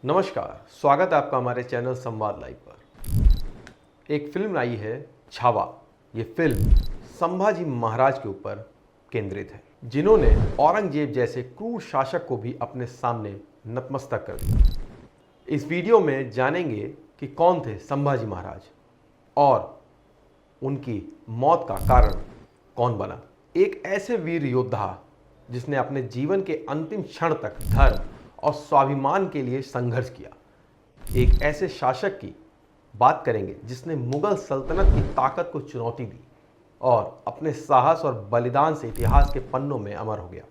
नमस्कार, स्वागत है आपका हमारे चैनल संवाद लाइव पर। एक फिल्म आई है छावा। ये फिल्म संभाजी महाराज के ऊपर केंद्रित है, जिन्होंने औरंगजेब जैसे क्रूर शासक को भी अपने सामने नतमस्तक कर दिया। इस वीडियो में जानेंगे कि कौन थे संभाजी महाराज और उनकी मौत का कारण कौन बना। एक ऐसे वीर योद्धा जिसने अपने जीवन के अंतिम क्षण तक धर्म और स्वाभिमान के लिए संघर्ष किया। एक ऐसे शासक की बात करेंगे जिसने मुगल सल्तनत की ताकत को चुनौती दी और अपने साहस और बलिदान से इतिहास के पन्नों में अमर हो गया।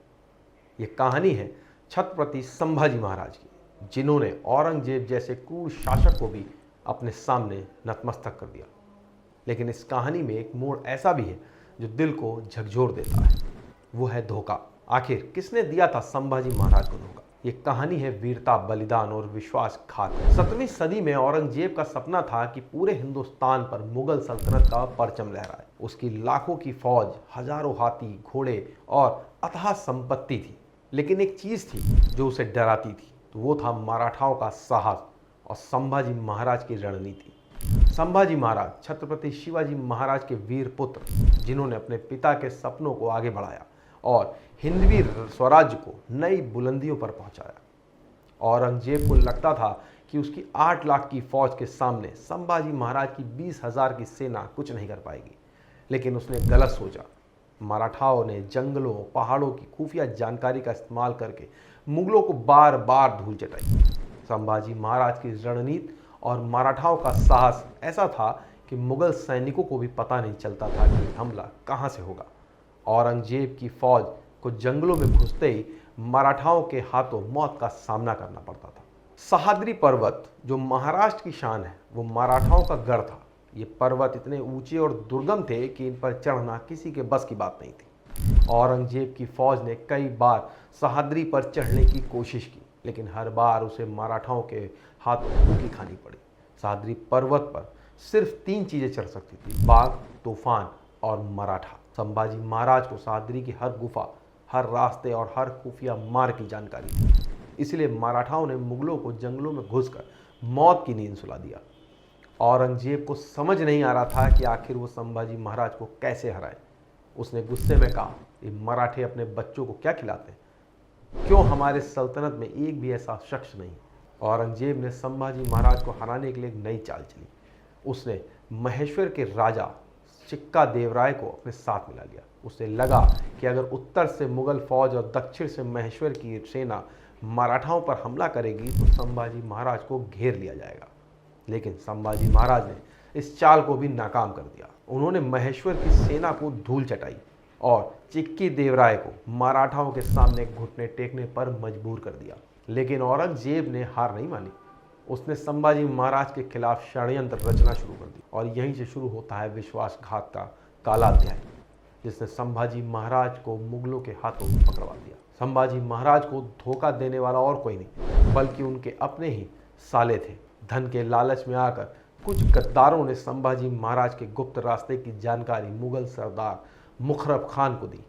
ये कहानी है छत्रपति संभाजी महाराज की, जिन्होंने औरंगजेब जैसे क्रूर शासक को भी अपने सामने नतमस्तक कर दिया। लेकिन इस कहानी में एक मोड़ ऐसा भी है जो दिल को झकझोर देता है, वो है धोखा। आखिर किसने दिया था संभाजी महाराज को धोखा? ये कहानी है वीरता, बलिदान और विश्वासघात। 7वीं सदी में औरंगजेब का सपना था कि पूरे हिंदुस्तान पर मुगल सल्तनत का परचम लहराए। उसकी लाखों की फौज, हजारों हाथी, घोड़े और अथाह संपत्ति थी। लेकिन एक चीज थी जो उसे डराती थी, तो वो था मराठाओं का साहस और संभाजी महाराज की रणनीति। संभाजी महाराज छत्रपति शिवाजी महाराज के वीर पुत्र, जिन्होंने अपने पिता के सपनों को आगे बढ़ाया और हिंदवी स्वराज्य को नई बुलंदियों पर पहुंचाया। औरंगजेब को लगता था कि उसकी 8 लाख की फौज के सामने संभाजी महाराज की 20,000 की सेना कुछ नहीं कर पाएगी। लेकिन उसने गलत सोचा। मराठाओं ने जंगलों, पहाड़ों की खुफिया जानकारी का इस्तेमाल करके मुगलों को बार बार धूल चटाई। संभाजी महाराज की रणनीति और मराठाओं का साहस ऐसा था कि मुगल सैनिकों को भी पता नहीं चलता था कि हमला कहां से होगा। औरंगजेब की फौज को जंगलों में घुसते ही मराठाओं के हाथों मौत का सामना करना पड़ता था। सह्याद्री पर्वत, जो महाराष्ट्र की शान है, वो मराठाओं का गढ़ था। ये पर्वत इतने ऊंचे और दुर्गम थे कि इन पर चढ़ना किसी के बस की बात नहीं थी। औरंगजेब की फौज ने कई बार सह्याद्री पर चढ़ने की कोशिश की, लेकिन हर बार उसे मराठाओं के हाथों धूकी खानी पड़ी। सह्याद्री पर्वत पर सिर्फ 3 चीजें चढ़ सकती थी: बाघ, तूफान और मराठा। संभाजी महाराज को सह्याद्री की हर गुफा, हर रास्ते और हर खुफिया मार्ग की जानकारी थी। इसलिए मराठाओं ने मुगलों को जंगलों में घुसकर मौत की नींद सुला दिया। औरंगजेब को समझ नहीं आ रहा था कि आखिर वो संभाजी महाराज को कैसे हराए। उसने गुस्से में कहा, ये मराठे अपने बच्चों को क्या खिलाते हैं? क्यों हमारे सल्तनत में एक भी ऐसा शख्स नहीं? औरंगजेब ने संभाजी महाराज को हराने के लिए एक नई चाल चली। उसने महेश्वर के राजा चिक्का देवराय को अपने साथ मिला लिया। उसे लगा कि अगर उत्तर से मुगल फौज और दक्षिण से महेश्वर की सेना मराठाओं पर हमला करेगी तो संभाजी महाराज को घेर लिया जाएगा। लेकिन संभाजी महाराज ने इस चाल को भी नाकाम कर दिया। उन्होंने महेश्वर की सेना को धूल चटाई और चिक्की देवराय को मराठाओं के सामने घुटने टेकने पर मजबूर कर दिया। लेकिन औरंगजेब ने हार नहीं मानी। उसने संभाजी महाराज के खिलाफ षड्यंत्र रचना शुरू कर दी और यहीं से शुरू होता है विश्वासघात का काला अध्याय, जिसने संभाजी महाराज को मुगलों के हाथों पकड़वा दिया। संभाजी महाराज को धोखा देने वाला और कोई नहीं, बल्कि उनके अपने ही साले थे। धन के लालच में आकर कुछ गद्दारों ने संभाजी महाराज के गुप्त रास्ते की जानकारी मुगल सरदार मुखरब खान को दी।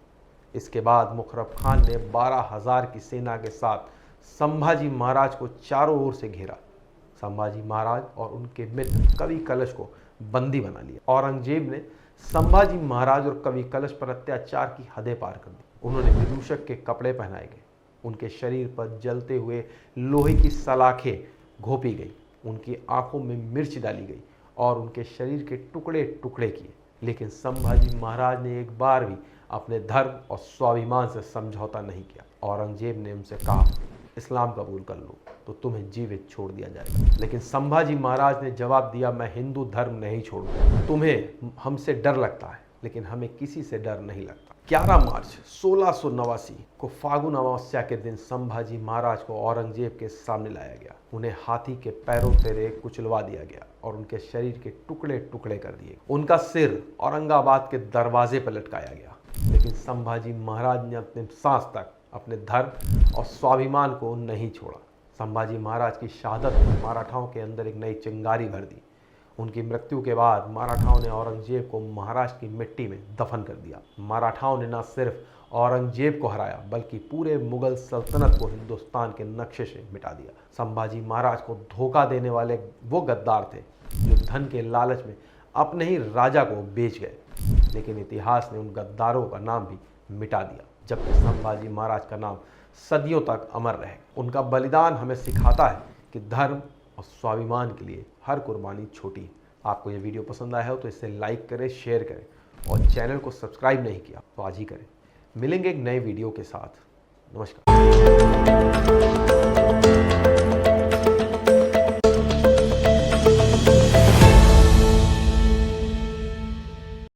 इसके बाद मुखरब खान ने 12,000 की सेना के साथ संभाजी महाराज को चारों ओर से घेरा। संभाजी महाराज और उनके मित्र कवि कलश को बंदी बना लिया। औरंगजेब ने संभाजी महाराज और कवि कलश पर अत्याचार की हदें पार कर दी। उन्होंने विदूषक के कपड़े पहनाए गए, उनके शरीर पर जलते हुए लोहे की सलाखें घोंपी गई, उनकी आंखों में मिर्च डाली गई और उनके शरीर के टुकड़े टुकड़े किए। लेकिन संभाजी महाराज ने एक बार भी अपने धर्म और स्वाभिमान से समझौता नहीं किया। औरंगजेब ने उनसे कहा, इस्लाम कबूल कर लो तो तुम्हें जीवित छोड़ दिया जाएगा। लेकिन संभाजी महाराज ने जवाब दिया, मैं हिंदू धर्म नहीं छोड़ूंगा। तुम्हें हमसे डर लगता है, लेकिन हमें किसी से डर नहीं लगता। 11 मार्च 1689 को फागुन अमावस्या के दिन संभाजी महाराज को औरंगजेब के सामने लाया गया। उन्हें हाथी के पैरों तेरे कुचलवा दिया गया और उनके शरीर के टुकड़े टुकड़े कर दिए। उनका सिर औरंगाबाद के दरवाजे पर लटकाया गया। लेकिन संभाजी महाराज ने अपने सांस तक अपने धर्म और स्वाभिमान को नहीं छोड़ा। संभाजी महाराज की शहादत ने मराठाओं के अंदर एक नई चिंगारी भर दी। उनकी मृत्यु के बाद मराठाओं ने औरंगजेब को महाराष्ट्र की मिट्टी में दफन कर दिया। मराठाओं ने न सिर्फ औरंगजेब को हराया बल्कि पूरे मुगल सल्तनत को हिंदुस्तान के नक्शे से मिटा दिया। संभाजी महाराज को धोखा देने वाले वो गद्दार थे जो धन के लालच में अपने ही राजा को बेच गए, लेकिन इतिहास ने उन गद्दारों का नाम भी मिटा दिया, जबकि संभाजी महाराज का नाम सदियों तक अमर रहे। उनका बलिदान हमें सिखाता है कि धर्म और स्वाभिमान के लिए हर कुर्बानी छोटी है। आपको ये वीडियो पसंद आया हो तो इसे लाइक करें, शेयर करें और चैनल को सब्सक्राइब नहीं किया तो आज ही करें। मिलेंगे एक नए वीडियो के साथ। नमस्कार।